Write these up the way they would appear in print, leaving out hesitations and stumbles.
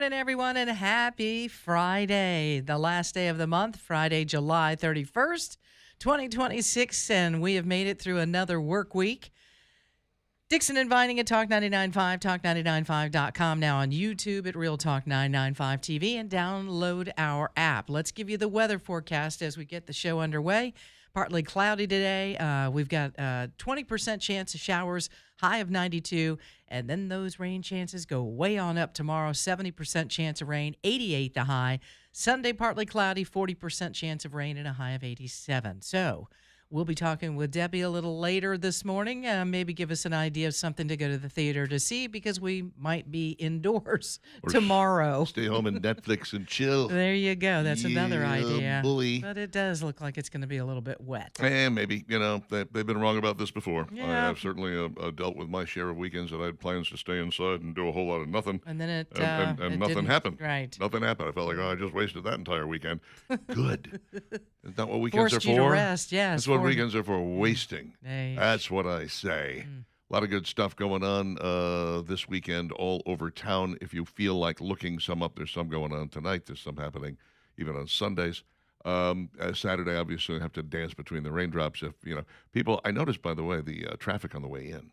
Morning, everyone, and happy Friday, the last day of the month, Friday, July 31st, 2026, and we have made it through another work week. Dixon inviting at Talk 99.5, talk995.com, now on YouTube at Real Talk 995 TV, and download our app. Let's give you the weather forecast as we get the show underway. Partly cloudy today. We've got a 20% chance of showers, high of 92, and then those rain chances go way on up tomorrow. 70% chance of rain, 88 the high. Sunday, partly cloudy, 40% chance of rain, and a high of 87. So we'll be talking with Debbie a little later this morning. Maybe give us an idea of something to go to the theater to see because we might be indoors tomorrow. Stay home and Netflix and chill. There you go. That's another idea. Boy. But it does look like it's going to be a little bit wet. And maybe, they've been wrong about this before. Yeah. I've certainly dealt with my share of weekends that I had plans to stay inside and do a whole lot of nothing. And then it nothing happened. Right. Nothing happened. I felt like, I just wasted that entire weekend. Good. Isn't that what weekends Forced are for? you to rest, yes. That's what weekends are for, wasting. Hey. That's what I say. A lot of good stuff going on this weekend all over town. If you feel like looking some up, there's some going on tonight. There's some happening even on Sundays. Saturday, obviously, I have to dance between the raindrops. If people, I noticed, by the way, the traffic on the way in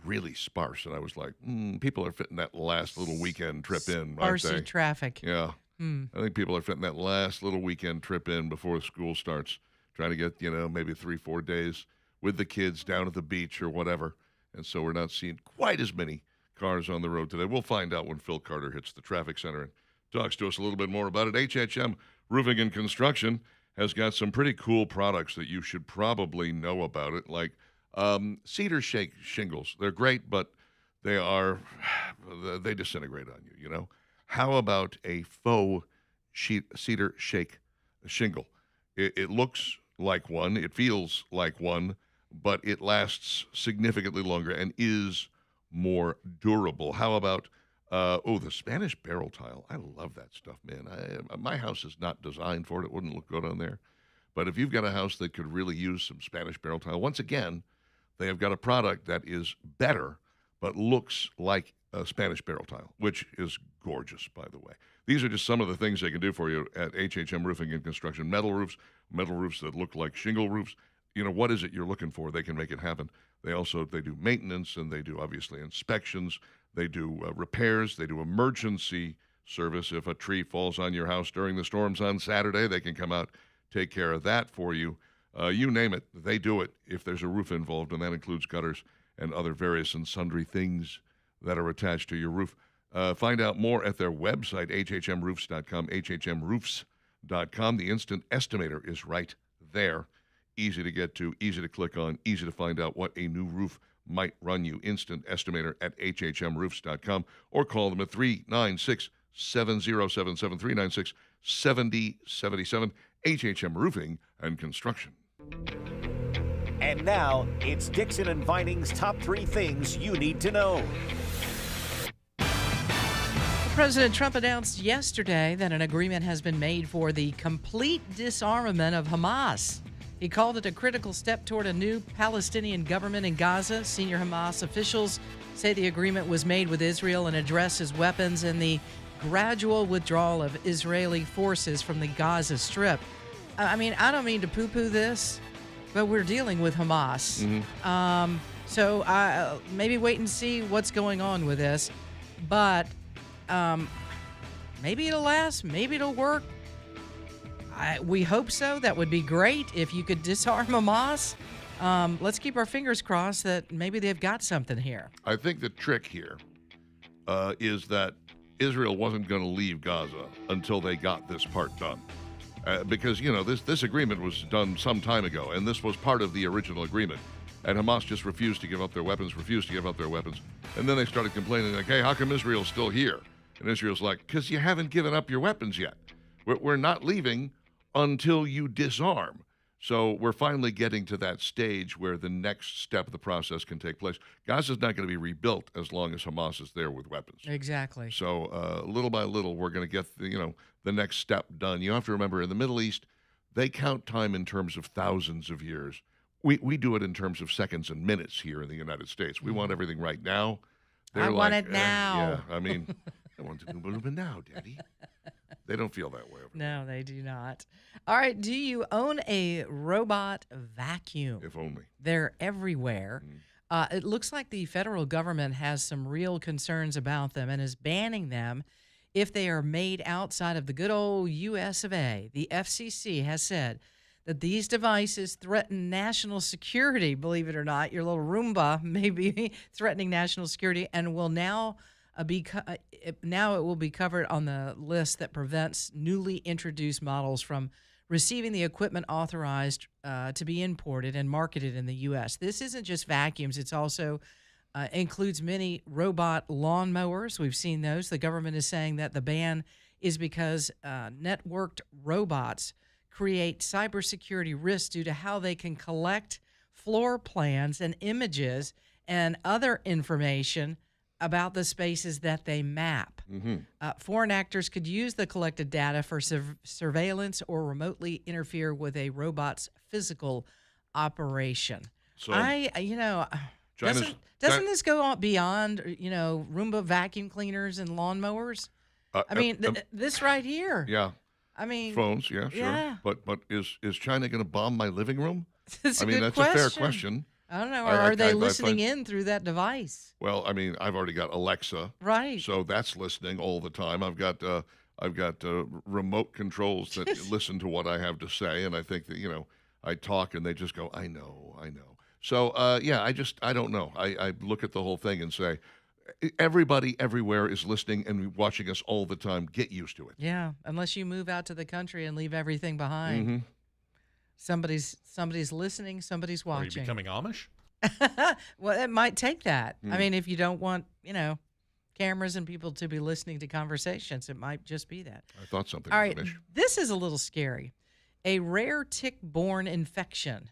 really sparse, and I was like, people are fitting that last little weekend trip in, aren't they? Sparsy traffic. Yeah. I think people are fitting that last little weekend trip in before school starts, trying to get, maybe 3-4 days with the kids down at the beach or whatever. And so we're not seeing quite as many cars on the road today. We'll find out when Phil Carter hits the traffic center and talks to us a little bit more about it. HHM Roofing and Construction has got some pretty cool products that you should probably know about it, like cedar shake shingles. They're great, but they disintegrate on you, How about a faux cedar shake shingle? It looks like one, it feels like one, but it lasts significantly longer and is more durable. How about the Spanish barrel tile? I love that stuff, man. My house is not designed for it. It wouldn't look good on there. But if you've got a house that could really use some Spanish barrel tile, once again, they have got a product that is better but looks like a Spanish barrel tile, which is gorgeous, by the way. These are just some of the things they can do for you at HHM Roofing and Construction. Metal roofs that look like shingle roofs. What is it you're looking for? They can make it happen. They do maintenance, and they do, obviously, inspections. They do repairs. They do emergency service. If a tree falls on your house during the storms on Saturday, they can come out, take care of that for you. You name it, they do it if there's a roof involved, and that includes gutters and other various and sundry things that are attached to your roof. Find out more at their website, hhmroofs.com, hhmroofs.com. The instant estimator is right there. Easy to get to, easy to click on, easy to find out what a new roof might run you. Instant estimator at hhmroofs.com, or call them at 396-7077, 396-7077, HHM Roofing and Construction. And now, it's Dixon and Vining's top 3 things you need to know. President Trump announced yesterday that an agreement has been made for the complete disarmament of Hamas. He called it a critical step toward a new Palestinian government in Gaza. Senior Hamas officials say the agreement was made with Israel and addresses weapons and the gradual withdrawal of Israeli forces from the Gaza Strip. I mean, I don't mean to poo-poo this, but we're dealing with Hamas. So maybe wait and see what's going on with this. But maybe it'll last. Maybe it'll work. We hope so. That would be great if you could disarm Hamas. Let's keep our fingers crossed that maybe they've got something here. I think the trick here is that Israel wasn't going to leave Gaza until they got this part done. Because, this agreement was done some time ago, and this was part of the original agreement. And Hamas just refused to give up their weapons. And then they started complaining, like, hey, how come Israel's still here? And Israel's like, because you haven't given up your weapons yet. We're not leaving until you disarm. So we're finally getting to that stage where the next step of the process can take place. Gaza's not going to be rebuilt as long as Hamas is there with weapons. Exactly. So little by little, we're going to get the next step done. You have to remember, in the Middle East, they count time in terms of thousands of years. We do it in terms of seconds and minutes here in the United States. We want everything right now. I want it now. Yeah, I mean, I want to Oompa Loompa now, Daddy. They don't feel that way. No, they do not. All right. Do you own a robot vacuum? If only. They're everywhere. It looks like the federal government has some real concerns about them and is banning them if they are made outside of the good old US of A. The FCC has said that these devices threaten national security. Believe it or not, your little Roomba may be threatening national security and will now now it will be covered on the list that prevents newly introduced models from receiving the equipment authorized to be imported and marketed in the U.S. This isn't just vacuums. It's also includes many robot lawnmowers. We've seen those. The government is saying that the ban is because networked robots create cybersecurity risks due to how they can collect floor plans and images and other information about the spaces that they map. Foreign actors could use the collected data for surveillance or remotely interfere with a robot's physical operation. So Doesn't this go on beyond, Roomba vacuum cleaners and lawnmowers? This right here. Yeah. I mean, Phones, yeah, sure. Yeah. But is China going to bomb my living room? That's a good that's question. a fair question. I don't know. Or are they listening in through that device? Well, I've already got Alexa, Right. so that's listening all the time. I've got remote controls that listen to what I have to say, and I think that I talk and they just go, I know. So I don't know. I look at the whole thing and say, everybody everywhere is listening and watching us all the time. Get used to it. Yeah, unless you move out to the country and leave everything behind. Somebody's listening, somebody's watching. Are you becoming Amish? Well, it might take that. I mean, if you don't want, cameras and people to be listening to conversations, it might just be that. I thought something. All right, this is a little scary. A rare tick-borne infection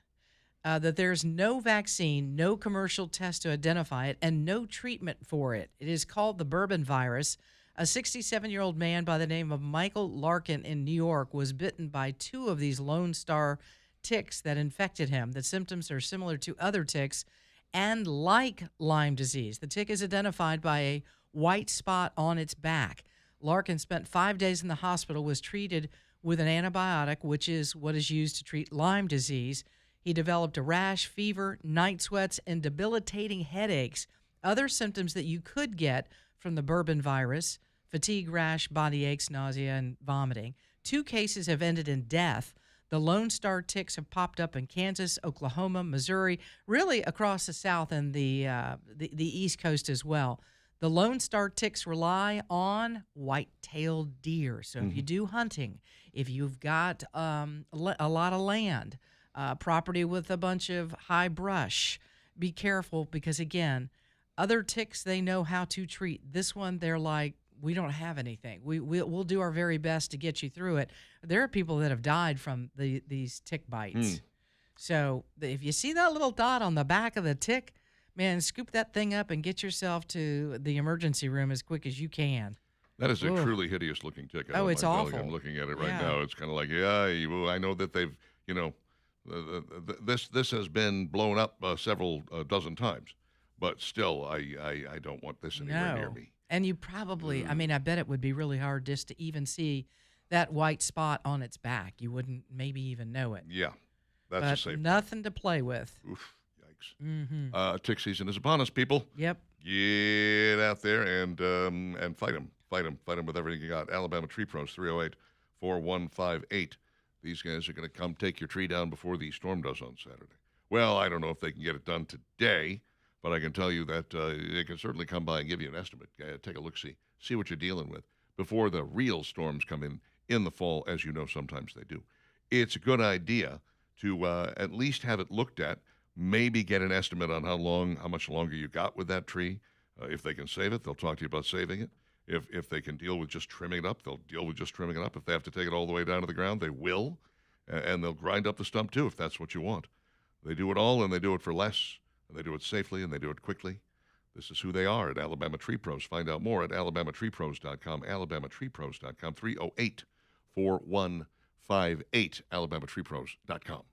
that there's no vaccine, no commercial test to identify it, and no treatment for it. It is called the Bourbon virus. A 67-year-old man by the name of Michael Larkin in New York was bitten by 2 of these Lone Star ticks that infected him. The symptoms are similar to other ticks and like Lyme disease. The tick is identified by a white spot on its back. Larkin spent 5 days in the hospital, was treated with an antibiotic, which is what is used to treat Lyme disease. He developed a rash, fever, night sweats, and debilitating headaches. Other symptoms that you could get from the Bourbon virus: fatigue, rash, body aches, nausea, and vomiting. 2 cases have ended in death. The Lone Star ticks have popped up in Kansas, Oklahoma, Missouri, really across the South and the East Coast as well. The Lone Star ticks rely on white-tailed deer. So if you do hunting, if you've got a lot of land, property with a bunch of high brush, be careful because, again, other ticks they know how to treat. This one, they're like, we don't have anything. We'll do our very best to get you through it. There are people that have died from these tick bites. So if you see that little dot on the back of the tick, man, scoop that thing up and get yourself to the emergency room as quick as you can. That is a truly hideous-looking tick. It's awful. I'm looking at it right now. It's kind of like, I know that they've, this has been blown up several dozen times, but still, I don't want this anywhere near me. And you probably, I bet it would be really hard just to even see that white spot on its back. You wouldn't maybe even know it. Yeah, that's a safe. Nothing to play with. Oof, yikes. Tick season is upon us, people. Yep. Get out there and fight them. Fight them with everything you got. Alabama Tree Pros, 308-4158. These guys are going to come take your tree down before the storm does on Saturday. Well, I don't know if they can get it done today, but I can tell you that they can certainly come by and give you an estimate. Take a look, see what you're dealing with before the real storms come in the fall, as you know sometimes they do. It's a good idea to at least have it looked at, maybe get an estimate on how much longer you got with that tree. If they can save it, they'll talk to you about saving it. If they can deal with just trimming it up, they'll deal with just trimming it up. If they have to take it all the way down to the ground, they will. And they'll grind up the stump, too, if that's what you want. They do it all, and they do it for less. And they do it safely, and they do it quickly. This is who they are at Alabama Tree Pros. Find out more at alabamatreepros.com, alabamatreepros.com, 308-4158, alabamatreepros.com.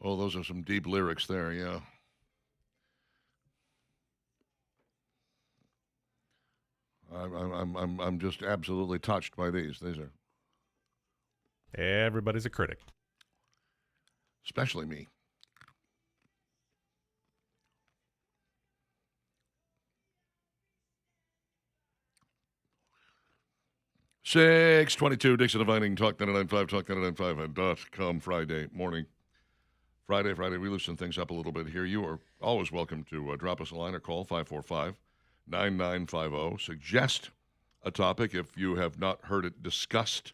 Oh, those are some deep lyrics there, yeah. I'm just absolutely touched by these. These are Everybody's a critic. especially me. $6:22, Dixon and Vining, Talk 99.5, Talk 99.5.com, Friday morning. Friday, we loosen things up a little bit here. You are always welcome to drop us a line or call 545-9950. Suggest a topic if you have not heard it discussed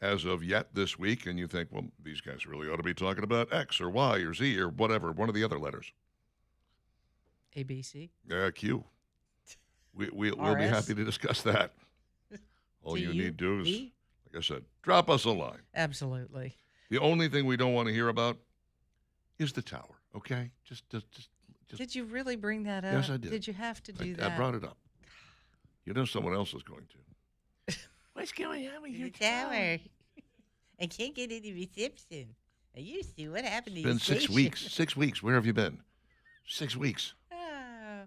as of yet this week, and you think, well, these guys really ought to be talking about X or Y or Z or whatever, one of the other letters. ABC. Q. We'll be happy to discuss that. All you need to do is, like I said, drop us a line. Absolutely. The only thing we don't want to hear about is the tower, okay? Just. Did you really bring that up? Yes, I did. Did you have to do that? I brought it up. You know someone else is going to. What's going on with your tower? I can't get any reception. I used to. What happened to It's been your 6 station? weeks. 6 weeks. Where have you been? 6 weeks. Oh,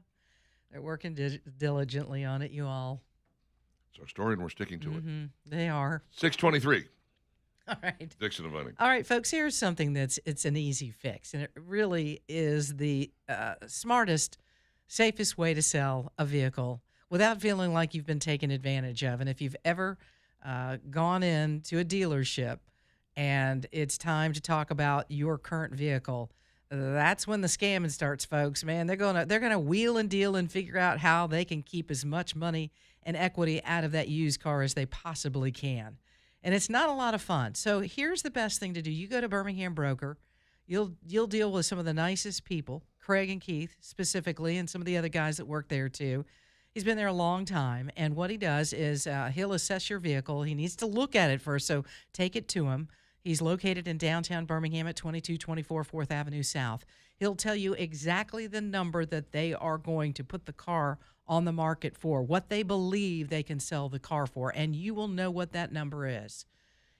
they're working diligently on it, you all. It's our story, and we're sticking to it. They are. 6:23. All right. Dixon and Vining. All right, folks, here's something it's an easy fix, and it really is the smartest, safest way to sell a vehicle without feeling like you've been taken advantage of. And if you've ever gone into a dealership and it's time to talk about your current vehicle, that's when the scamming starts, folks. Man, they're gonna wheel and deal and figure out how they can keep as much money and equity out of that used car as they possibly can. And it's not a lot of fun. So here's the best thing to do. You go to Birmingham Broker. You'll deal with some of the nicest people, Craig and Keith specifically, and some of the other guys that work there too. He's been there a long time, and what he does is he'll assess your vehicle. He needs to look at it first, so take it to him. He's located in downtown Birmingham at 2224 4th Avenue South. He'll tell you exactly the number that they are going to put the car on the market for, what they believe they can sell the car for, and you will know what that number is.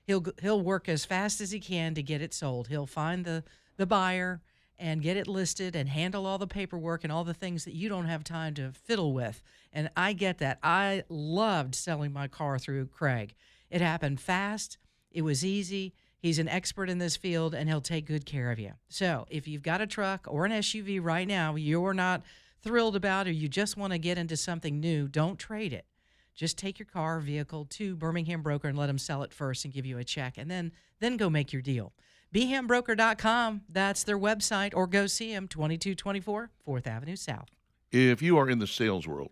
He'll work as fast as he can to get it sold. He'll find the buyer and get it listed and handle all the paperwork and all the things that you don't have time to fiddle with. And I get that. I loved selling my car through Craig. It happened fast. It was easy. He's an expert in this field, and he'll take good care of you. So if you've got a truck or an SUV right now you're not thrilled about, or you just want to get into something new, don't trade it. Just take your car or vehicle to Birmingham Broker and let them sell it first and give you a check, and then go make your deal. BHAMBroker.com, that's their website, or go see them, 2224 4th Avenue South. If you are in the sales world,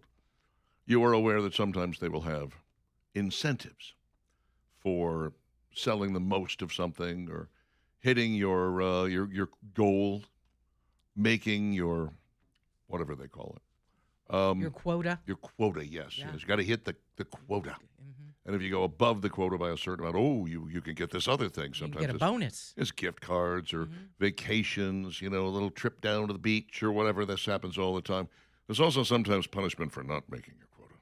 you are aware that sometimes they will have incentives for selling the most of something or hitting your goal, making your whatever they call it. Your quota. Your quota, yes. Yeah. Yes. You got to hit the quota. Mm-hmm. And if you go above the quota by a certain amount, you can get this other thing. You Sometimes can get a bonus. It's gift cards or vacations, a little trip down to the beach or whatever. This happens all the time. There's also sometimes punishment for not making your quota.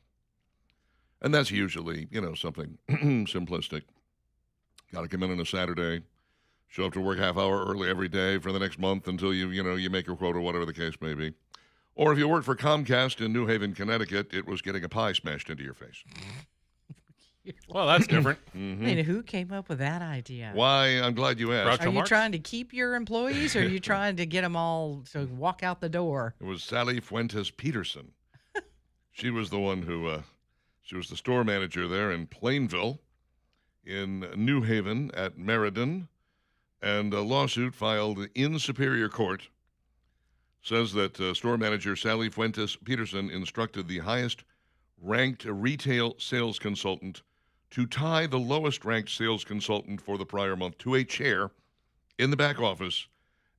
And that's usually, something simplistic. Got to come in on a Saturday, show up to work half hour early every day for the next month until you make your quota, whatever the case may be. Or if you worked for Comcast in New Haven, Connecticut, it was getting a pie smashed into your face. Well, that's different. I mean, who came up with that idea? Why? I'm glad you asked. Groucho Are you Marx? trying to keep your employees, or are you trying to get them all to walk out the door? It was Sally Fuentes Peterson. She was the one who, she was the store manager there in Plainville, in New Haven at Meriden, and a lawsuit filed in Superior Court says that store manager Sally Fuentes Peterson instructed the highest-ranked retail sales consultant to tie the lowest-ranked sales consultant for the prior month to a chair in the back office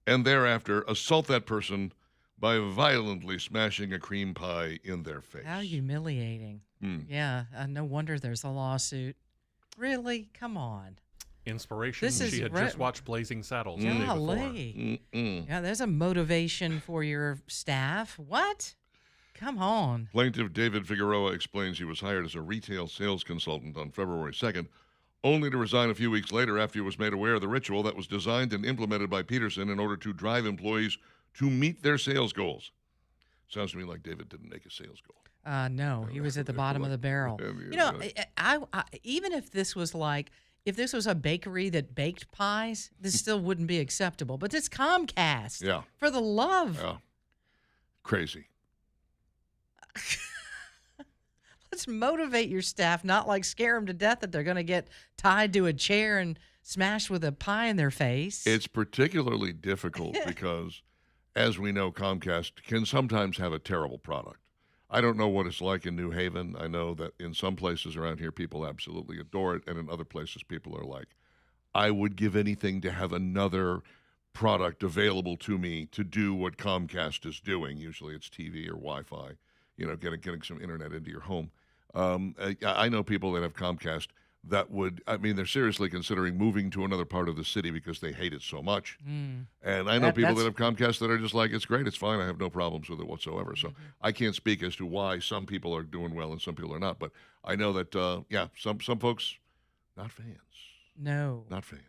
and thereafter assault that person by violently smashing a cream pie in their face. How humiliating. Yeah, no wonder there's a lawsuit. Really? Come on. Inspiration. This is She had just watched Blazing Saddles the day before. Golly. Yeah, there's a motivation for your staff. What? Come on. Plaintiff David Figueroa explains he was hired as a retail sales consultant on February 2nd, only to resign a few weeks later after he was made aware of the ritual that was designed and implemented by Peterson in order to drive employees to meet their sales goals. Sounds to me like David didn't make a sales goal. No, he was at the bottom of the barrel. You know, I even if this was like, if this was a bakery that baked pies, this still wouldn't be acceptable. But it's Comcast. Yeah. For the love. Yeah. Crazy. Let's motivate your staff, not like scare them to death that they're going to get tied to a chair and smashed with a pie in their face. It's particularly difficult because, as we know, Comcast can sometimes have a terrible product. I don't know what it's like in New Haven. I know that in some places around here, people absolutely adore it, and in other places, people are like, I would give anything to have another product available to me to do what Comcast is doing. Usually it's TV or Wi-Fi, getting some internet into your home. I know people that have Comcast that would, they're seriously considering moving to another part of the city because they hate it so much. And I know people that have Comcast that are just like, it's great, it's fine, I have no problems with it whatsoever. So I can't speak as to why some people are doing well and some people are not. But I know that, some folks, not fans. No. Not fans.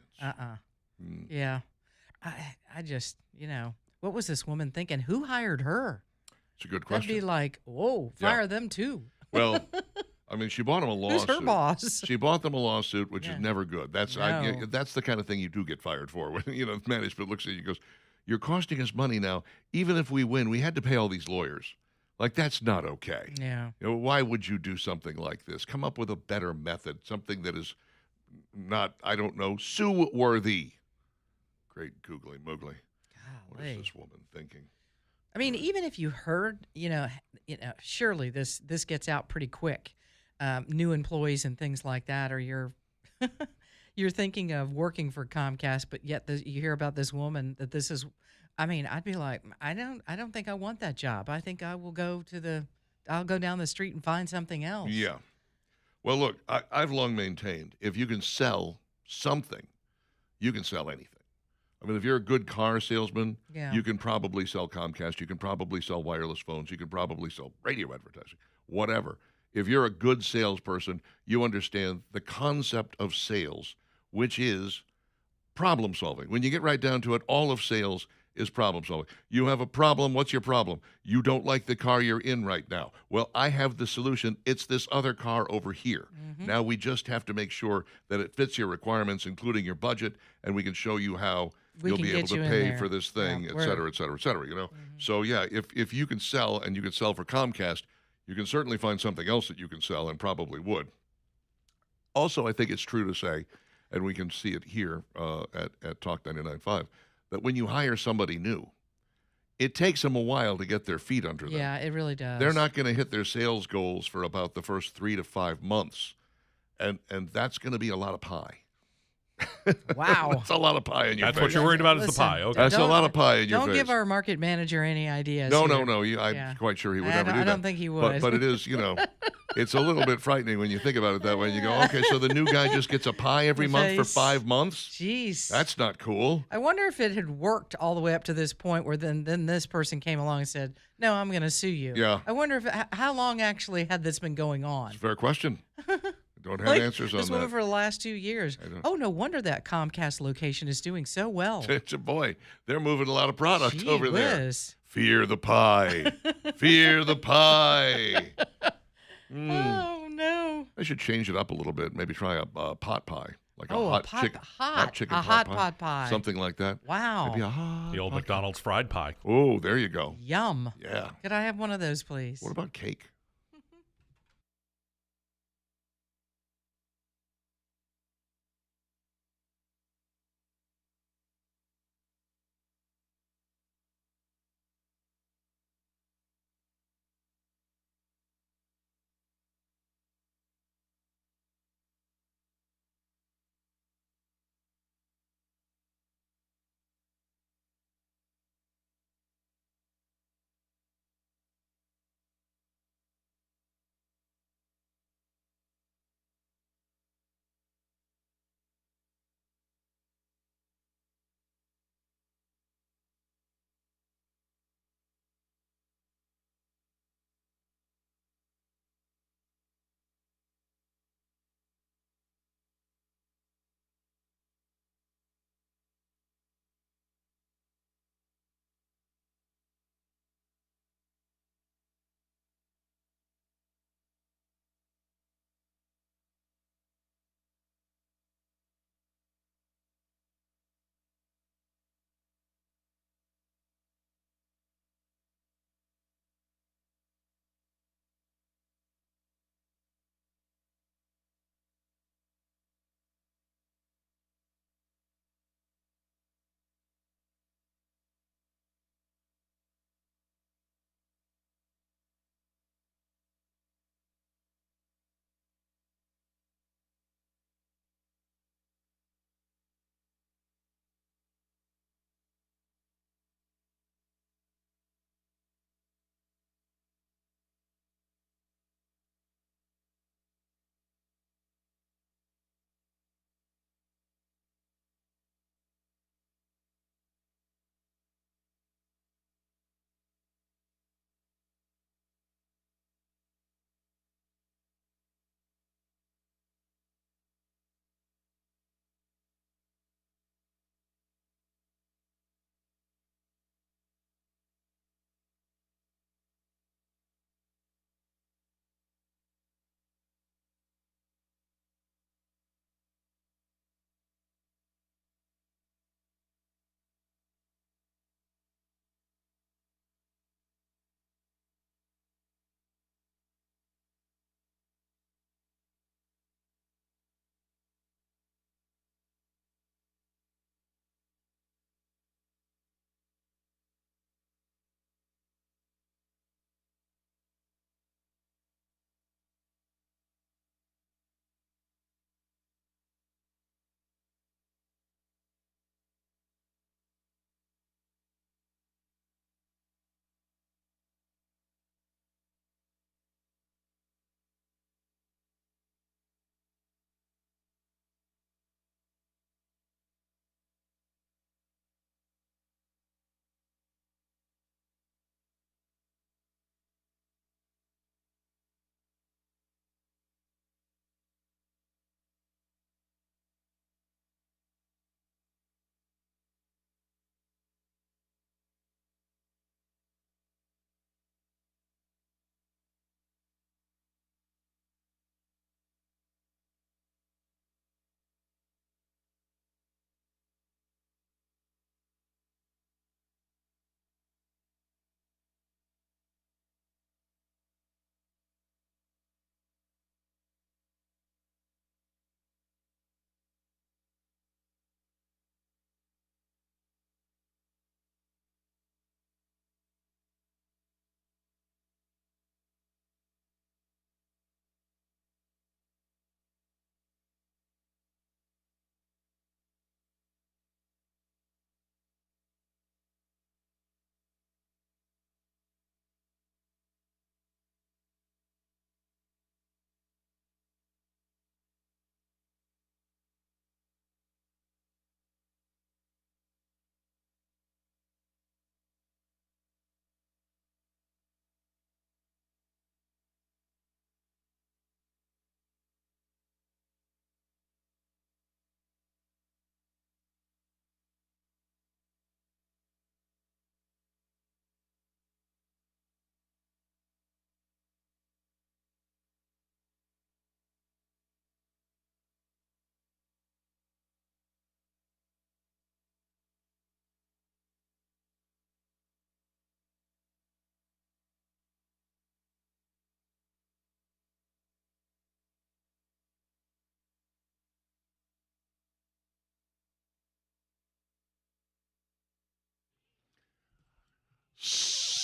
Yeah. I just, what was this woman thinking? Who hired her? It's a good question. That'd be like, whoa, fire them too. Well, she bought them a lawsuit. Who's her boss? She bought them a lawsuit, which is never good. That's No. that's the kind of thing you do get fired for. When management looks at you and goes, "You're costing us money now. Even if we win, we had to pay all these lawyers. Like that's not okay. Yeah. Why would you do something like this? Come up with a better method, something that is not, I don't know, sue-worthy." Great googly moogly. What is this woman thinking? Even if you heard, surely this gets out pretty quick. New employees and things like that, or you're thinking of working for Comcast, but yet you hear about this woman that this is. I'd be like, I don't think I want that job. I think I will I'll go down the street and find something else. Yeah. Well, look, I've long maintained if you can sell something, you can sell anything. If you're a good car salesman, you can probably sell Comcast. You can probably sell wireless phones. You can probably sell radio advertising, whatever. If you're a good salesperson, you understand the concept of sales, which is problem solving. When you get right down to it, all of sales is problem solving. You have a problem. What's your problem? You don't like the car you're in right now. Well, I have the solution. It's this other car over here. Now we just have to make sure that it fits your requirements, including your budget, and we can show you how you'll be able to pay for this thing, et cetera, et cetera, et cetera. So yeah, if you can sell and you can sell for Comcast, you can certainly find something else that you can sell and probably would. Also, I think it's true to say, and we can see it here at Talk 99.5, that when you hire somebody new, it takes them a while to get their feet under them. Yeah, it really does. They're not going to hit their sales goals for about the first 3 to 5 months, and that's going to be a lot of pie. Wow. That's a lot of pie in your face. That's what you're worried about is the pie. Okay. That's a lot of pie in your face. Don't give our market manager any ideas. No. here. I'm quite sure he would never do that. I don't think he would. But it is, it's a little bit frightening when you think about it that way. And you go, okay, so the new guy just gets a pie every month for 5 months? Jeez. That's not cool. I wonder if it had worked all the way up to this point where then this person came along and said, no, I'm going to sue you. Yeah. I wonder how long actually had this been going on? It's a fair question. Don't have answers on this woman that. for the last 2 years. Oh, no wonder that Comcast location is doing so well. Boy, they're moving a lot of product Gee over there. whiz. Fear the pie. Fear the pie. Oh, no. I should change it up a little bit. Maybe try a pot pie. Like Oh, a hot chicken pot pie. Something like that. Wow. Maybe a hot The old pot McDonald's fried pie. pie. Oh, there you go. Yum. Yeah. Could I have one of those, please? What about cake?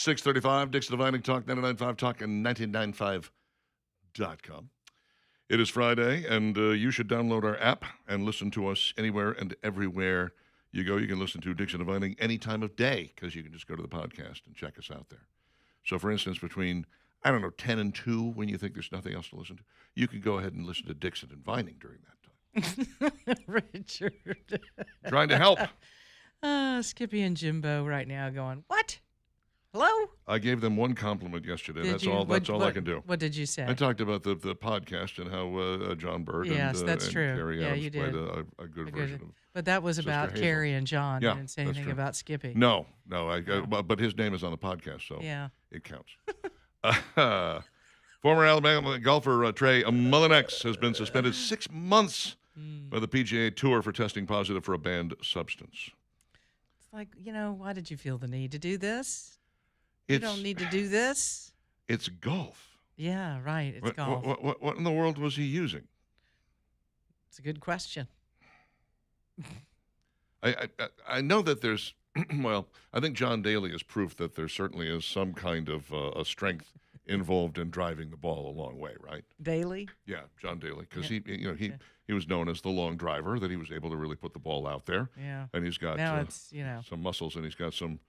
6:35, Dixon Dividing Talk, 99.5 Talk, and 99.5.com. It is Friday, and you should download our app and listen to us anywhere and everywhere you go. You can listen to Dixon Dividing any time of day because you can just go to the podcast and check us out there. So, for instance, between, 10 and 2, when you think there's nothing else to listen to, you can go ahead and listen to Dixon and Vining during that time. Richard. Trying to help. Skippy and Jimbo right now going, what? Hello? I gave them one compliment yesterday. Did That's you? all. That's all I can do. What did you say? I talked about the podcast and how John Bird Yes, and, that's and true. Carrie Yeah, Adams you played did. a good version of. But that was Sister about Hazel. Carrie and John. Yeah, You didn't say that's anything true. about Skippy. No. But his name is on the podcast, so Yeah. it counts. Former Alabama golfer Trey Mullinex has been suspended 6 months by the PGA Tour for testing positive for a banned substance. It's like, why did you feel the need to do this? You don't need to do this. It's golf. Yeah, right. It's golf. What in the world was he using? It's a good question. I know that there's, well, I think John Daly is proof that there certainly is some kind of a strength involved in driving the ball a long way, right? Daly? Yeah, John Daly, because he was known as the long driver, that he was able to really put the ball out there. Yeah. And he's got Now it's, some muscles, and he's got some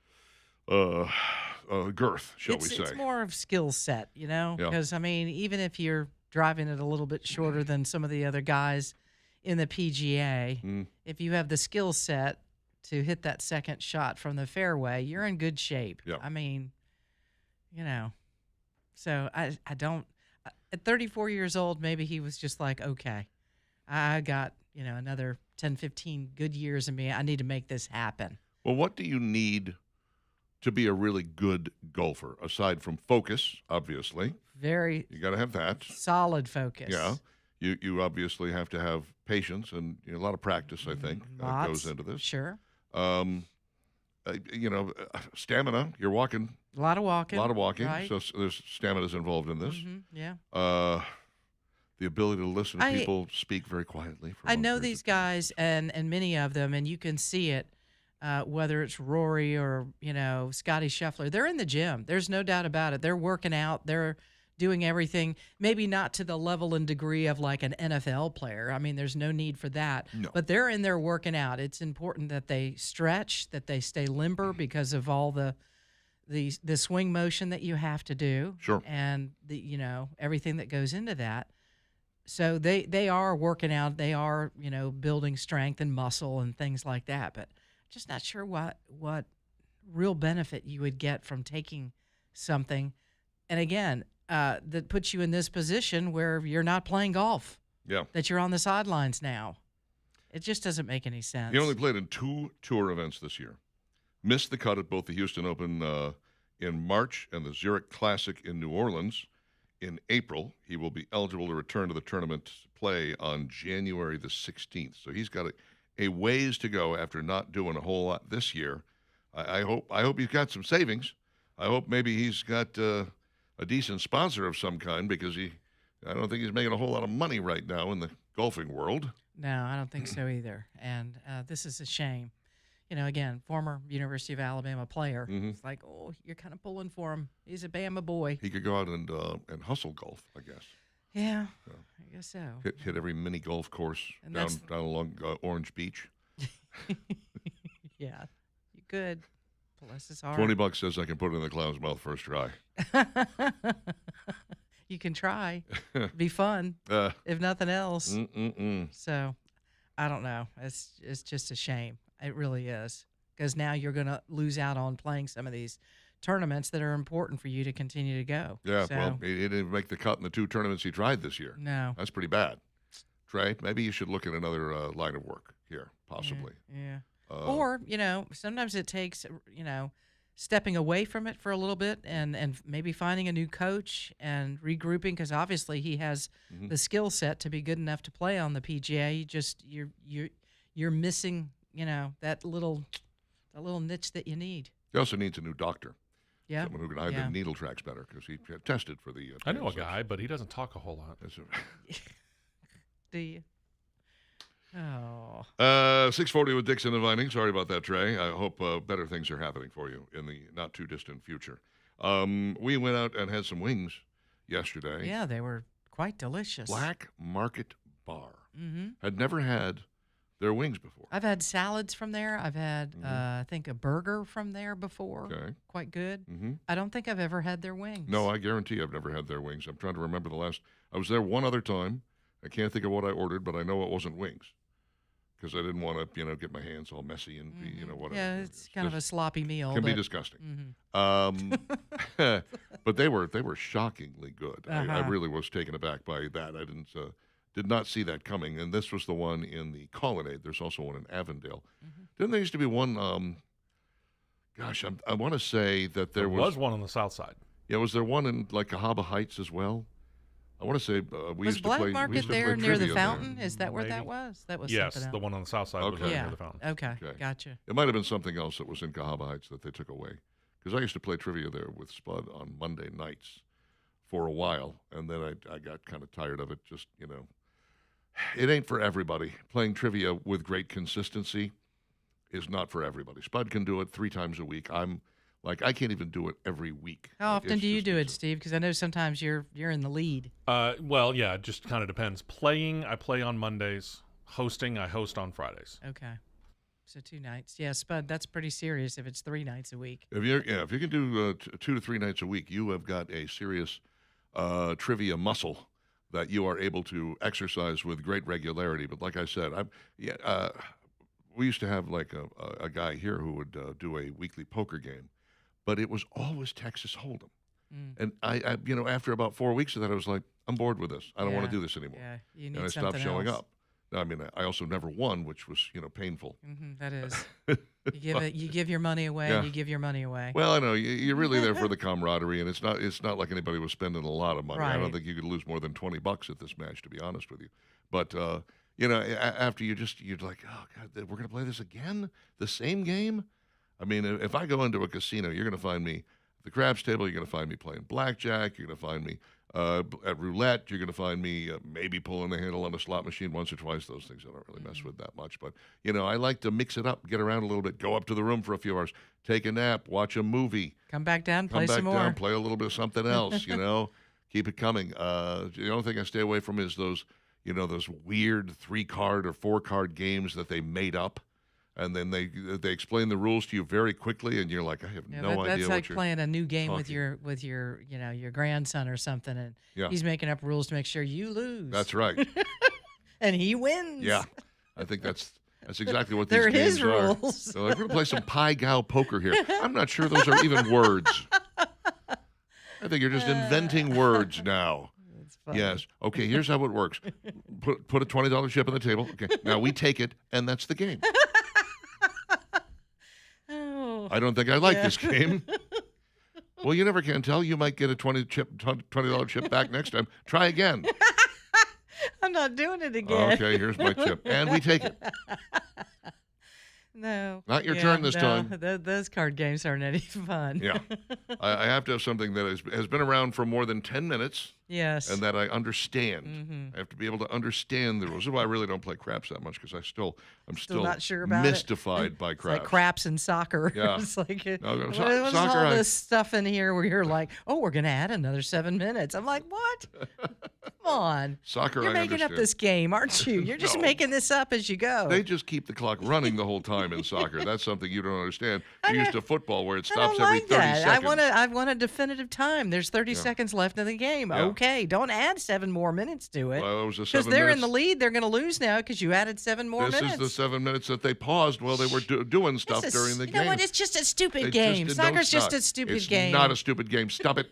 girth, shall we say. It's more of skill set, Yeah. Because, even if you're driving it a little bit shorter than some of the other guys in the PGA, if you have the skill set to hit that second shot from the fairway, you're in good shape. Yeah. So I don't, at 34 years old, maybe he was just like, okay, I got, another 10, 15 good years in me. I need to make this happen. Well, what do you need to be a really good golfer, aside from focus, obviously? Very You got to have that. solid focus. Yeah. You obviously have to have patience and a lot of practice, I think, goes into this. Sure. Stamina. You're walking. A lot of walking. Right. So there's stamina's involved in this. Yeah. The ability to listen to people speak very quietly. I know these guys and many of them, and you can see it, whether it's Rory or, Scotty Scheffler. They're in the gym. There's no doubt about it. They're working out. They're doing everything, maybe not to the level and degree of like an NFL player. There's no need for that. No. But they're in there working out. It's important that they stretch, that they stay limber because of all the swing motion that you have to do. Sure. And everything that goes into that. So they are working out. They are, building strength and muscle and things like that. But just not sure what real benefit you would get from taking something. And again, that puts you in this position where you're not playing golf. Yeah. That you're on the sidelines now. It just doesn't make any sense. He only played in 2 tour events this year. Missed the cut at both the Houston Open in March and the Zurich Classic in New Orleans in April. He will be eligible to return to the tournament play on January the 16th. So he's got a ways to go after not doing a whole lot this year. I hope he's got some savings. I hope maybe he's got a decent sponsor of some kind, because I don't think he's making a whole lot of money right now in the golfing world. No, I don't think so either. And this is a shame. Again, former University of Alabama player. It's like, oh, you're kind of pulling for him. He's a Bama boy. He could go out and hustle golf, I guess. Yeah, I guess so. Hit every mini golf course And down along Orange Beach. Yeah, you could. Bless his heart. $20 says I can put it in the clown's mouth first try. You can try. Be fun, if nothing else. So, I don't know. It's just a shame. It really is, because now you're going to lose out on playing some of these tournaments that are important for you to continue to go. Yeah, So, well, he didn't make the cut in the 2 tournaments he tried this year. No. That's pretty bad. Trey, maybe you should look at another line of work here, possibly. Yeah. Or, sometimes it takes, stepping away from it for a little bit and maybe finding a new coach and regrouping, because obviously he has the skill set to be good enough to play on the PGA. You're missing, that little niche that you need. He also needs a new doctor. Yeah. Someone who can hide the needle tracks better, because he tested for the. I know a guy, but he doesn't talk a whole lot. Do you? Oh. 6:40 with Dixon and Vining. Sorry about that, Trey. I hope better things are happening for you in the not too distant future. We went out and had some wings yesterday. Yeah, they were quite delicious. Black Market Bar. Mm-hmm. Had never had their wings before. I've had salads from there. I've had, Mm-hmm. I think, a burger from there before. Okay. Quite good. Mm-hmm. I don't think I've ever had their wings. No, I guarantee I've never had their wings. I'm trying to remember the last. I was there one other time. I can't think of what I ordered, but I know it wasn't wings because I didn't want to, get my hands all messy and be, whatever. Yeah, it's kind of a sloppy meal. Can be but- disgusting. Mhm. But they were shockingly good. I Uh-huh. really was taken aback by that. I did not see that coming. And this was the one in the Colonnade. There's also one in Avondale. Mm-hmm. Didn't there used to be one? Gosh, I want to say that There there was one on the south side. Yeah, was there one in like Cahaba Heights as well? I want to say we Was used to Black play. we Market used to there play near the trivia there. fountain? Is that where that Maybe. was? That was Yes, something the else. one on the south side was Okay. right Yeah. near the fountain. Okay. Okay. Gotcha. It might have been something else that was in Cahaba Heights that they took away. Because I used to play trivia there with Spud on Monday nights for a while, and then I got kind of tired of it. Just, it ain't for everybody. Playing trivia with great consistency is not for everybody. Spud can do it 3 times a week. I can't even do it every week. How Like, often it's do you just- do it, it's- Steve? Because I know sometimes you're in the lead. Well, yeah, it just kind of depends. Playing, I play on Mondays. Hosting, I host on Fridays. Okay. So 2 nights. Yeah, Spud, that's pretty serious if it's 3 nights a week. If you can do 2 to 3 nights a week, you have got a serious trivia muscle that you are able to exercise with great regularity. But like I said, we used to have like a guy here who would do a weekly poker game, but it was always Texas Hold'em. Mm. And I after about 4 weeks of that, I was like, I'm bored with this. I don't want Yeah. to do this anymore. Yeah, you need And I something stopped showing else. up. I mean, I also never won, which was painful. That is. You give your money away. Yeah. You give your money away. Well, I know you're really there for the camaraderie, and it's not like anybody was spending a lot of money. I don't Right. think you could lose more than $20 at this match, to be honest with you. But after you're like, oh God, we're gonna play this again, the same game. I mean, if I go into a casino, you're gonna find me at the craps table. You're gonna find me playing blackjack. You're gonna find me at roulette. You're gonna find me maybe pulling the handle on a slot machine once or twice. Those things I don't really mess with that much. But I like to mix it up, get around a little bit, go up to the room for a few hours, take a nap, watch a movie. Come back down, Come play back some more. down, play a little bit of something else, Keep it coming. The only thing I stay away from is those weird 3-card or 4-card games that they made up, and then they explain the rules to you very quickly, and you're like, I have Yeah, no that's idea like what you're playing a new game with talking. your your grandson or something, and Yeah. he's making up rules to make sure you lose. That's right. and he wins. Yeah, I think that's exactly what They're these his games are. rules. They're like, we're gonna play some Pai Gow poker here. I'm not sure those are even words. I think you're just inventing words now. It's funny. Yes. Okay, here's how it works. Put a $20 chip on the table. Okay. Now we take it, and that's the game. Oh. I don't think I like this game. Well, you never can tell. You might get a $20 chip back next time. Try again. I'm not doing it again. Okay, here's my chip. And we take it. No. Not your turn this time. Those card games aren't any fun. Yeah. I have to have something that has been around for more than 10 minutes Yes. and that I understand. Mhm. I have to be able to understand the rules. This is why I really don't play craps that much because I'm still not sure about it. mystified by It's craps. like craps and soccer. Yeah. It's like, No, what so- is soccer, all I- this stuff in here where you're like, oh, we're going to add another 7 minutes. I'm like, what? Come on. Soccer, You're I making understand. up this game, aren't you? You're just No. making this up as you go. They just keep the clock running the whole time in soccer. That's something you don't understand. You're used to football where it I stops don't every like 30 that. seconds. I want a definitive time. There's 30 seconds left in the game. Yeah. Okay, don't add 7 more minutes to it. Well, it was a Because 7 they're minutes. in the lead, they're going to lose now because you added 7 more This minutes. is the 7 minutes that they paused while they were doing stuff This is- during the you game. know what? It's just a stupid They game. just- no, Soccer's it's just not. a stupid It's game. not a stupid game. Stop it.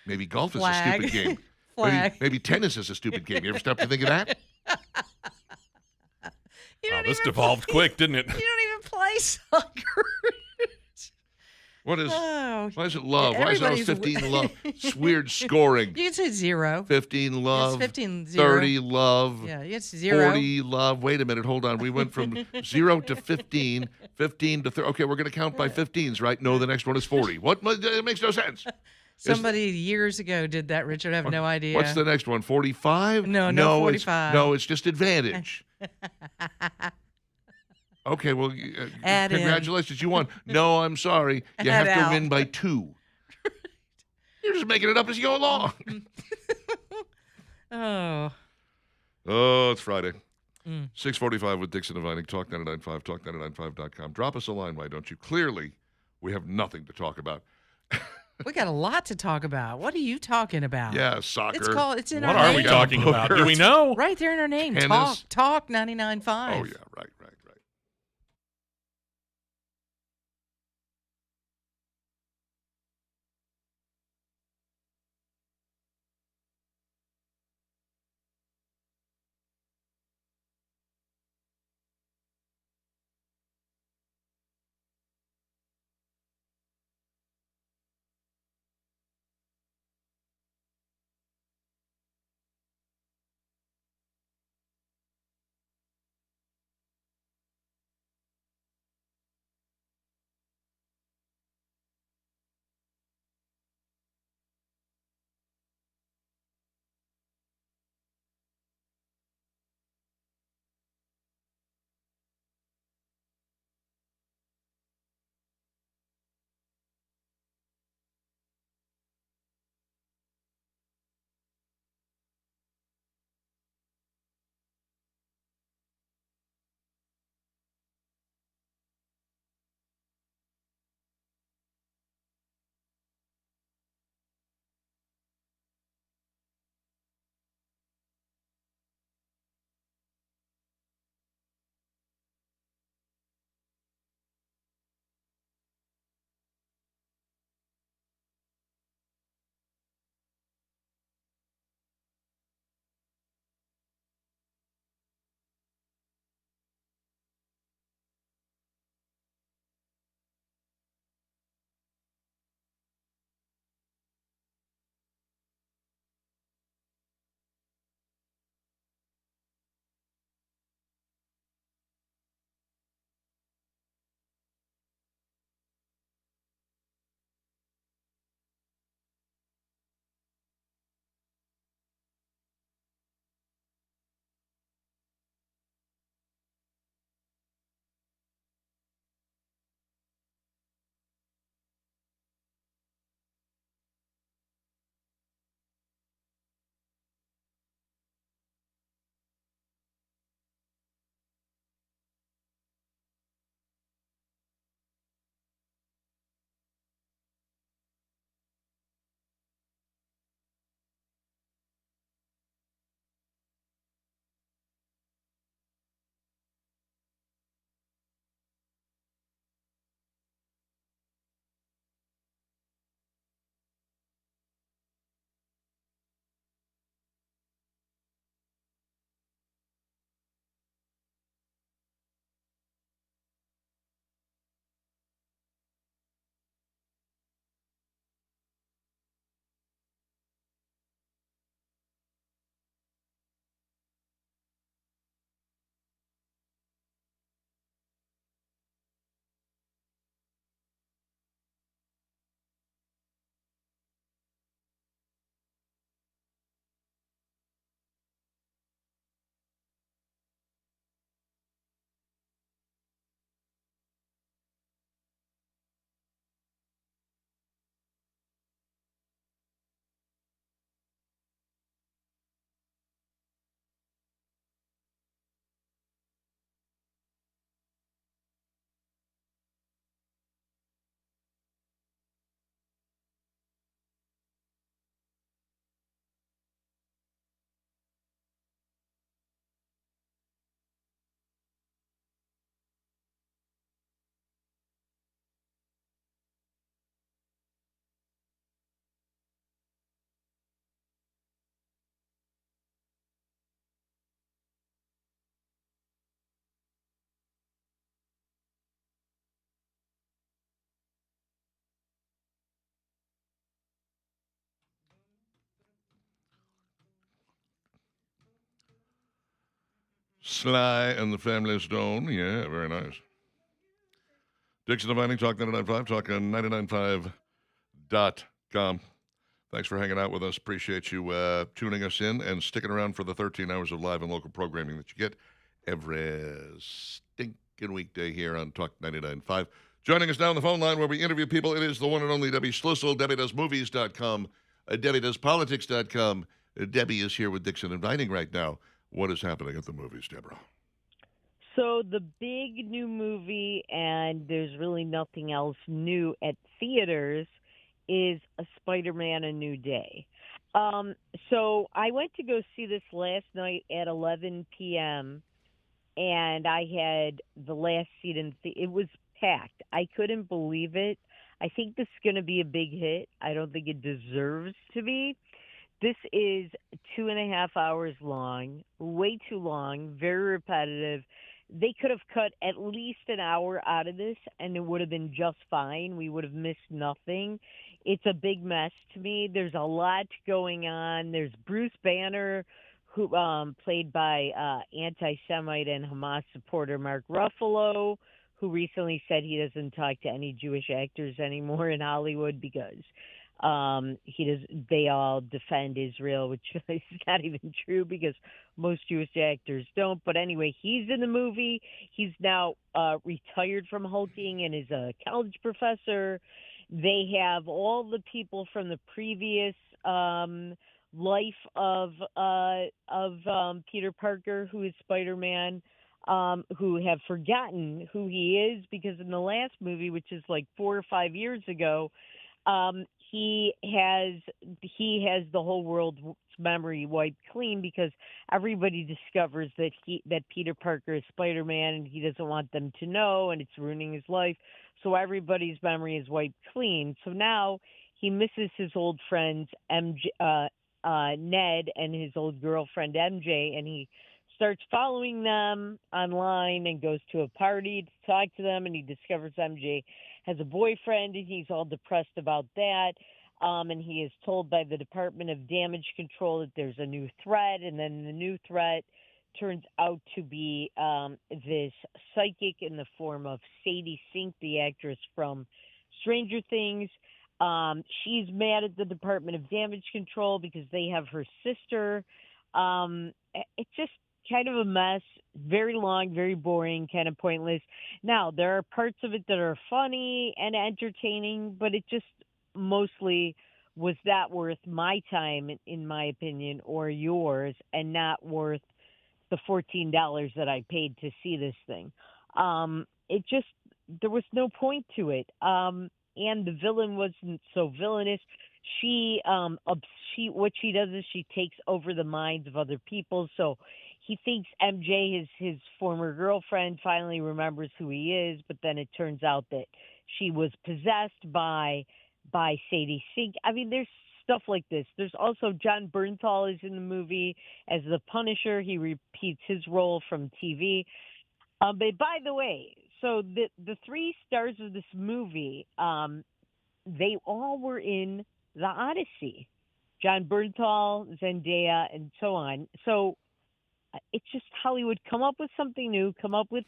Maybe golf is a Flag. stupid game. Flag. Maybe tennis is a stupid game. You ever stop to think of that? You Wow, don't this even devolved quick, didn't it? You don't even play soccer. What is? Oh, Why is it love? Why is it everybody's 15 love? It's weird scoring. you can say 0. 15 love. 15 0. 30 love. Yeah, it's 0. 40 love. Wait a minute. Hold on. We went from 0 to 15, 15 to 30. Okay, we're going to count by 15s, right? No, the next one is 40. What? It makes no sense. Somebody years ago did that, Richard. I have no idea. What's the next one? 45? No, it's 45. No, it's just advantage. Okay, well, Add in. congratulations, you won. No, I'm sorry. You Add have to out. win by 2. You're just making it up as you go along. Oh. Oh, it's Friday. Mm. 6:45 with Dixon and Vining, Talk 99.5, talk995.com. Drop us a line, why don't you? Clearly, we have nothing to talk about. We got a lot to talk about. What are you talking about? Yeah, soccer. It's in What our are name. we talking about? Do we know? Right there in our name. Tennis. Talk 99.5. Oh, yeah, right. Sly and the Family Stone. Yeah, very nice. Dixon and Vining, Talk 99.5, talk995.com. Thanks for hanging out with us. Appreciate you tuning us in and sticking around for the 13 hours of live and local programming that you get every stinking and weekday here on Talk 99.5. Joining us now on the phone line where we interview people, it is the one and only Debbie Schlussel, DebbieDoesMovies.com, DebbieDoesPolitics.com. Debbie is here with Dixon and Vining right now. What is happening at the movies, Deborah? So the big new movie, and there's really nothing else new at theaters, is A Spider-Man: A New Day. So I went to go see this last night at 11 p.m., and I had the last seat it was packed. I couldn't believe it. I think this is going to be a big hit. I don't think it deserves to be. This is 2.5 hours long, way too long, very repetitive. They could have cut at least an hour out of this, and it would have been just fine. We would have missed nothing. It's a big mess to me. There's a lot going on. There's Bruce Banner, who played by anti-Semite and Hamas supporter Mark Ruffalo, who recently said he doesn't talk to any Jewish actors anymore in Hollywood because they all defend Israel, which is not even true because most Jewish actors don't. But anyway, he's in the movie. He's now retired from hulking and is a college professor. They have all the people from the previous life of Peter Parker, who is Spider-Man, who have forgotten who he is because in the last movie, which is like 4 or 5 years ago, he has the whole world's memory wiped clean because everybody discovers that Peter Parker is Spider-Man and he doesn't want them to know, and it's ruining his life. So everybody's memory is wiped clean. So now he misses his old friends Ned and his old girlfriend MJ, and he starts following them online and goes to a party to talk to them, and he discovers MJ has a boyfriend, and he's all depressed about that. And he is told by the Department of Damage Control that there's a new threat, and then the new threat turns out to be this psychic in the form of Sadie Sink, the actress from Stranger Things. She's mad at the Department of Damage Control because they have her sister. It's just kind of a mess, very long, very boring, kind of pointless. Now, there are parts of it that are funny and entertaining, but it just mostly was not worth my time, in my opinion, or yours, and not worth the $14 that I paid to see this thing. There was no point to it. And the villain wasn't so villainous. What she does is she takes over the minds of other people. So he thinks MJ, his former girlfriend, finally remembers who he is, but then it turns out that she was possessed by Sadie Sink. I mean, there's stuff like this. There's also John Bernthal is in the movie as the Punisher. He repeats his role from TV. But by the way, so the 3 stars of this movie, they all were in The Odyssey. John Bernthal, Zendaya, and so on. So it's just Hollywood. Come up with something new, come up with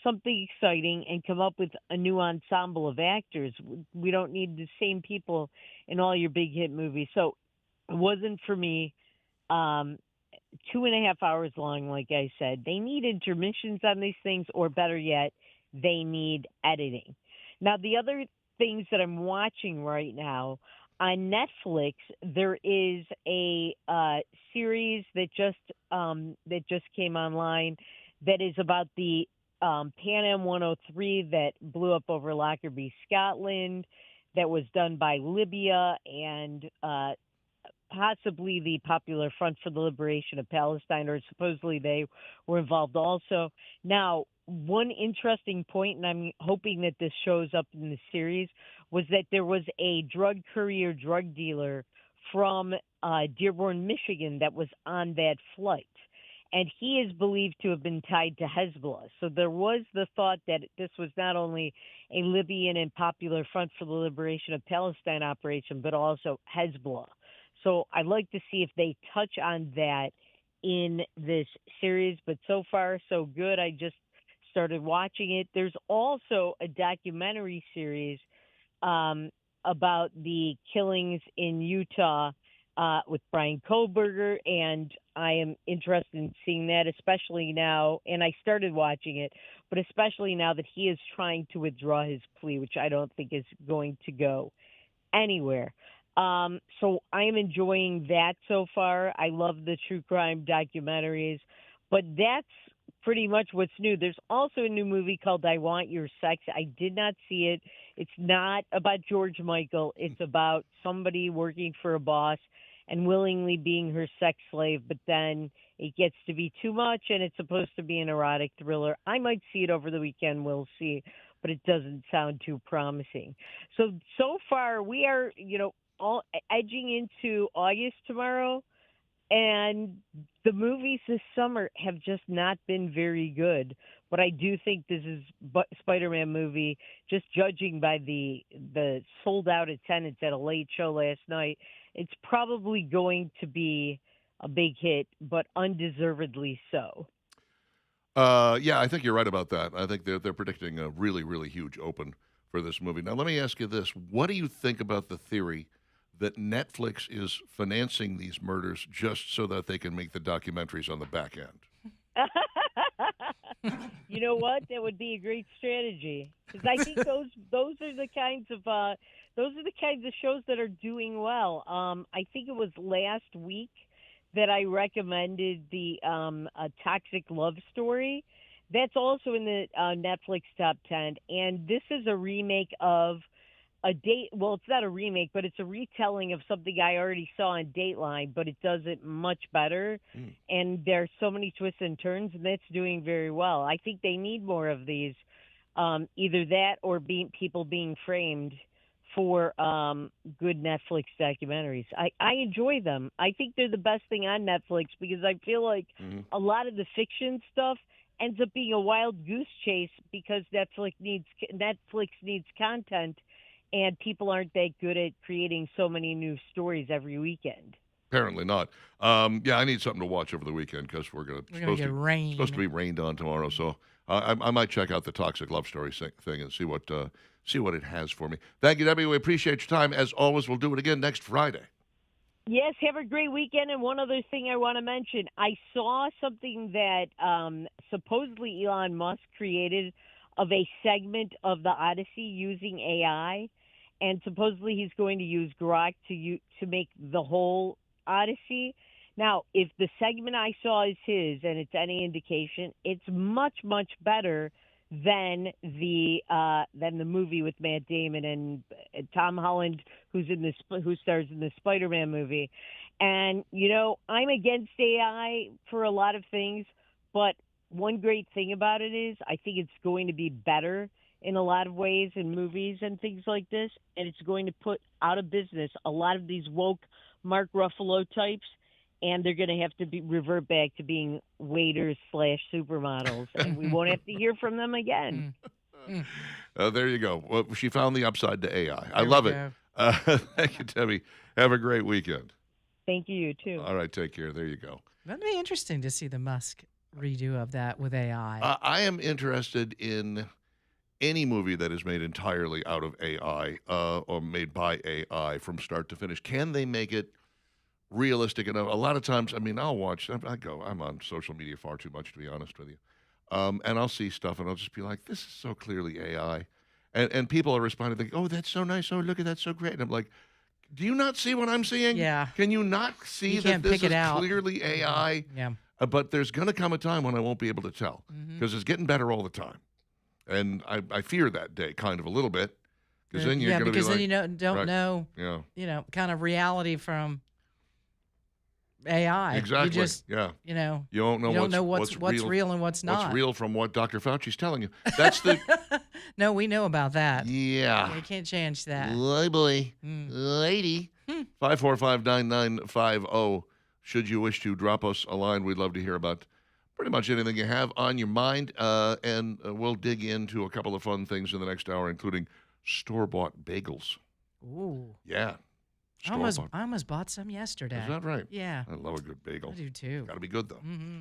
something exciting, and come up with a new ensemble of actors. We don't need the same people in all your big hit movies. So it wasn't for me. 2.5 hours long, like I said. They need intermissions on these things, or better yet, they need editing. Now, the other things that I'm watching right now, on Netflix, there is a series that just came online that is about the Pan Am 103 that blew up over Lockerbie, Scotland, that was done by Libya and possibly the Popular Front for the Liberation of Palestine, or supposedly they were involved also. Now, one interesting point, and I'm hoping that this shows up in the series, was that there was a drug courier, drug dealer from Dearborn, Michigan that was on that flight. And he is believed to have been tied to Hezbollah. So there was the thought that this was not only a Libyan and Popular Front for the Liberation of Palestine operation, but also Hezbollah. So I'd like to see if they touch on that in this series. But so far, so good. I just started watching it. There's also a documentary series about the killings in Utah with Brian Kohlberger, and I am interested in seeing that, especially now. And I started watching it, but especially now that he is trying to withdraw his plea, which I don't think is going to go anywhere. So I am enjoying that so far. I love the true crime documentaries, but that's pretty much what's new. There's also a new movie called I Want Your Sex. I did not see it. It's not about George Michael. It's about somebody working for a boss and willingly being her sex slave, but then it gets to be too much, and it's supposed to be an erotic thriller. I might see it over the weekend. We'll see, but it doesn't sound too promising. So far, we are, all edging into August tomorrow, and the movies this summer have just not been very good. But I do think this is Spider-Man movie, just judging by the sold-out attendance at a late show last night, it's probably going to be a big hit, but undeservedly so. Yeah, I think you're right about that. I think they're predicting a really, really huge open for this movie. Now, let me ask you this. What do you think about the theory that Netflix is financing these murders just so that they can make the documentaries on the back end? You know what? That would be a great strategy, because I think those are the kinds of shows that are doing well. I think it was last week that I recommended the a Toxic Love Story. That's also in the Netflix top 10, and this is a remake of well, it's not a remake, but it's a retelling of something I already saw on Dateline, but it does it much better. And there's so many twists and turns, and that's doing very well. I think they need more of these, either that or people being framed for good Netflix documentaries. I enjoy them. I think they're the best thing on Netflix, because I feel like a lot of the fiction stuff ends up being a wild goose chase because Netflix needs content, and people aren't that good at creating so many new stories every weekend. Apparently not. Yeah, I need something to watch over the weekend because we're supposed to be rained on tomorrow. So I might check out the Toxic Love Story thing and see what it has for me. Thank you, Debbie. We appreciate your time. As always, we'll do it again next Friday. Yes, have a great weekend. And one other thing I want to mention, I saw something that supposedly Elon Musk created of a segment of the Odyssey using AI. And supposedly he's going to use Grok to make the whole Odyssey. Now, if the segment I saw is his, and it's any indication, it's much, much better than the movie with Matt Damon and Tom Holland, who stars in the Spider-Man movie. And I'm against AI for a lot of things, but one great thing about it is I think it's going to be better in a lot of ways in movies and things like this, and it's going to put out of business a lot of these woke Mark Ruffalo types, and they're going to have to revert back to being waiters / supermodels, and we won't have to hear from them again. There you go. Well, she found the upside to AI. I love it. Thank you, Debbie. Have a great weekend. Thank you, too. All right, take care. There you go. That'd be interesting to see the Musk redo of that with AI. I am interested in any movie that is made entirely out of AI or made by AI from start to finish. Can they make it realistic enough? A lot of times, I'll watch. I'm on social media far too much, to be honest with you. And I'll see stuff, and I'll just be like, this is so clearly AI. And people are responding, thinking, oh, that's so nice. Oh, look at that, so great. And I'm like, do you not see what I'm seeing? Yeah. Can you not see You that can't this pick it is out. clearly AI? Yeah. But there's going to come a time when I won't be able to tell because it's getting better all the time. And I fear that day kind of a little bit because then you're going to be like, then you don't know, kind of reality from AI. Exactly. You just, you don't know, you don't know what's real and what's not. What's real from what Dr. Fauci's telling you. That's the. No, we know about that. Yeah. We can't change that. Boy, lady. 545-9950. Should you wish to drop us a line, we'd love to hear about pretty much anything you have on your mind, and we'll dig into a couple of fun things in the next hour, including store-bought bagels. Ooh. Yeah. I almost bought some yesterday. Is that right? Yeah. I love a good bagel. I do too. Got to be good, though. Mm-hmm.